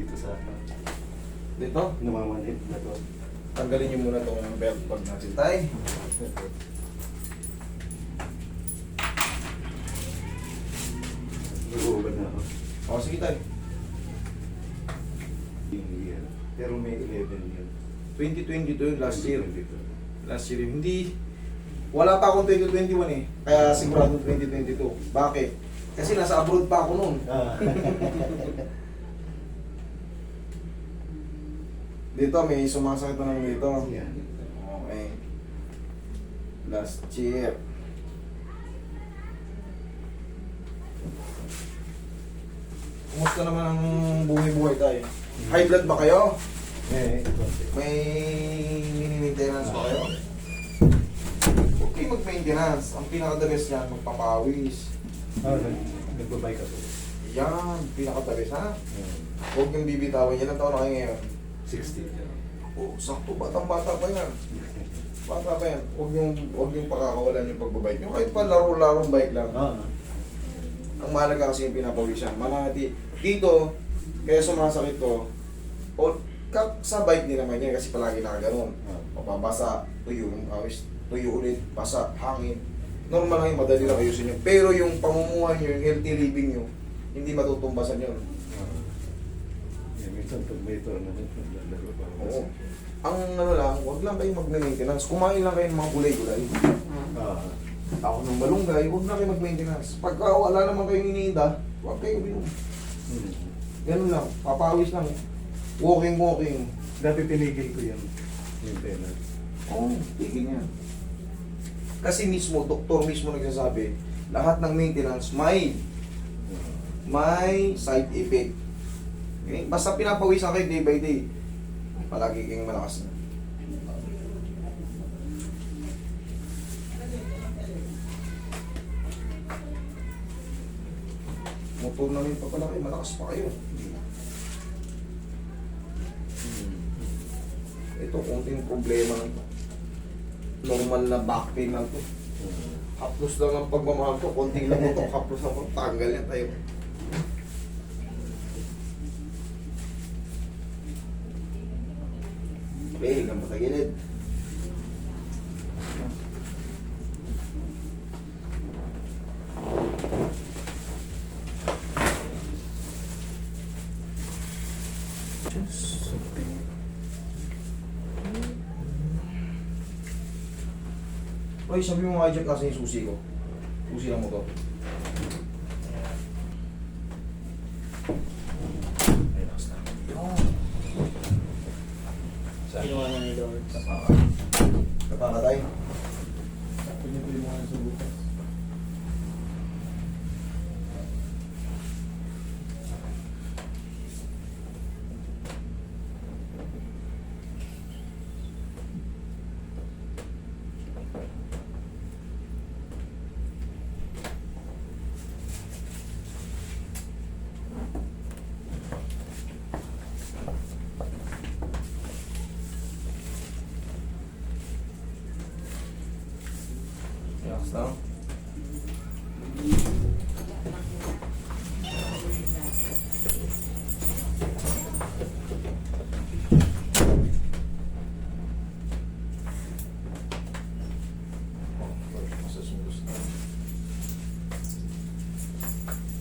dito sa Dito, namamanhid na to. tanggalin niyo muna itong belt pag natin. Tay, Nag-uubad na ako. o sige tay. Yung year. Pero may 11 yun. 2022 yun, last year. Dito. Last year, hindi. Wala pa akong 2021 eh. Kaya sigurado 2022. Bakit? Kasi nasa abroad pa ako noon. Ah. Dito, may sumasakit na lang dito. Yan. Okay. Last year. Kumusta naman ang buhay-buhay tayo? High blood ba kayo? Konti. May mini-maintenance ba kayo? Huwag kayo mag-maintenance. Ang pinaka-the best yan, magpapawis. Nagbabike ako. Yan, pinaka-the best ha? Yan. Huwag yung bibitawan. Ilang taon na kayo ngayon? 60. Oh, sakto, batang-bata pa yan. Bata pa yan. Huwag yung pakakawalan yung pagbabike nyo. Kahit pa laro-larong bike lang. Ah. Ang mahalaga kasi yung pinapawisan. Manati. Dito, kaya sumasakit to, o sa bike din naman yan kasi palagi nakaganon. Mapabasa, tuyo yung awis, tuyo ulit, basa, hangin. Normal lang yung madali lang ayusin yun. Pero yung pamumuhay nyo, yung healthy living nyo, hindi matutumbasan yun. Yan, minsan pag may tournament, naglalaro pa ako. Oo. Ang ano lang, huwag lang kayong mag-maintenance. Kumain lang kayo ng mga gulay-gulay. Ah. Ako ng malunggay, huwag na kayo mag-maintenance. Pagka wala naman kayong iniinda, huwag kayo binom. Ganun lang, papawis lang. Walking. Dati tinigil ko yan. Maintenance. Oo, tigil yan. Kasi mismo, doktor mismo nagsasabi, lahat ng maintenance may side effect. Okay? Basta pinapawisan kayo day by day, palagi kayong malakas na. Motor namin pa pala kayo, malakas pa kayo. Ito, konting problema lang to. Normal na back pain lang to. Haplos lang ang pagmamahal ko, konting lang ito, haplos lang ako, tanggal yan tayo. Okay, hanggang sa gilid. Oy, sabi mo nga dyan kasi yung susi ko. Susi ng motor. Ay, lakas na. Kinuha na ni Lord. Kapakatay. Pinipili mo nga sa bukas. Lakas na.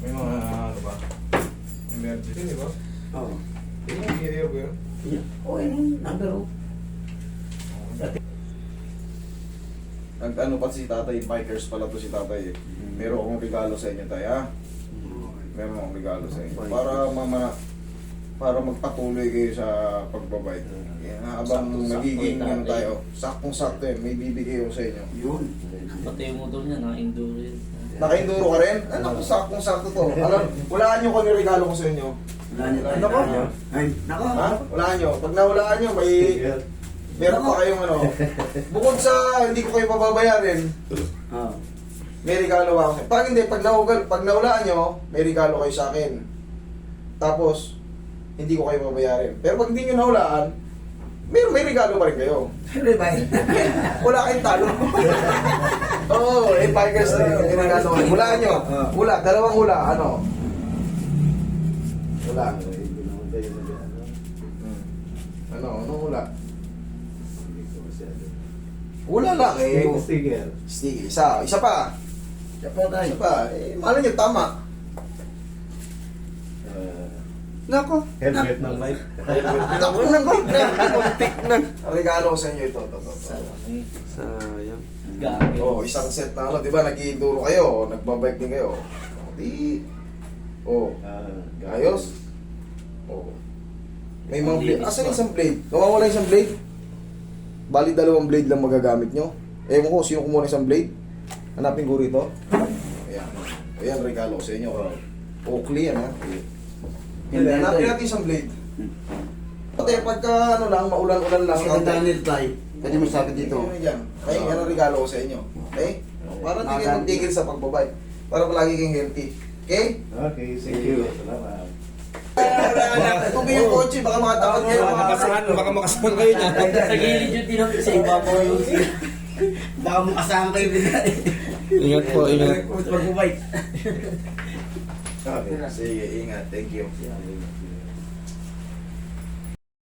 May mga ano ba? Emergency, di ba? Oo. Yung area ko yun. Oo, yun. Number 1. Nag-ano pa si tatay, bikers pala to si tatay eh. Meron akong regalo sa inyo tayo ha. Meron akong regalo sa inyo. Para magpatuloy kayo sa pagbabike. Yan, habang Saktong-sakto nagiging yung ano tatay. tayo, saktong-sakto yun, may bibigay ko sa inyo. Yun. Pati yung motor niya, na-enduro yun. Naka-enduro ka rin? Ano, saktong-sakto to. Alam, walaan nyo kung ano yung regalo ko sa inyo. Wala niya tayo. Nako. Ay, nako. Ha? Walaan nyo. Pag nawalaan nyo, meron pa kayong ano. Bukod sa hindi ko kayo pababayarin, Oo. may regalo ako. Pag hindi, pag nawalaan nyo, may regalo kayo sa akin. Tapos, hindi ko kayo pabayarin. Pero pag hindi nyo nawalaan, may regalo pa rin kayo. Pero ba? Wala kayong talo. Oo, bikers na yun. May regalo kayo. Hulaan nyo. Hula, dalawang hula. Ano? Hula. masyado. Wala lang eh. Sticker. Sticky. Isa pa. Siya po tayo. Isa pa. Eh, malo nyo, tama. Nako. Helmet ng bike. Naku na ko. Muntik na. Ang regalo ko sa inyo ito. Salami. Sayang. Gamit. Oh, isang set na ano, di ba? Nag-enduro kayo, nagbabike din kayo. Oh, di. Oh, ayos. Oh. May mga blade. Asan yung isang blade? Nawawala yung isang blade? Bali, 2 blade lang magagamit nyo. Ewan ko, sino kumuha ng isang blade? Hanapin ko rito. Ayan. Ayan, regalo ko sa inyo. Oakley, yan ha. Hanapin natin isang blade. Pati pagka ano lang, maulan-ulan lang. Kasi ang Daniel tayo. Pwede mo sabi dito. Yan. Ay, yan ang regalo ko sa inyo. Okay? Para hindi kayo magtigil sa pagbabay. Para palagi kayong healthy. Okay? Okay, thank you. Salamat. Tubig yung kotse, baka makatapat kayo. Baka makasahan kayo niya. Sa gilid yung tinapit sa iba po yung Baka makasahan kayo din. Ingat po, ingat. Magbubay. Sige, ingat. Thank you.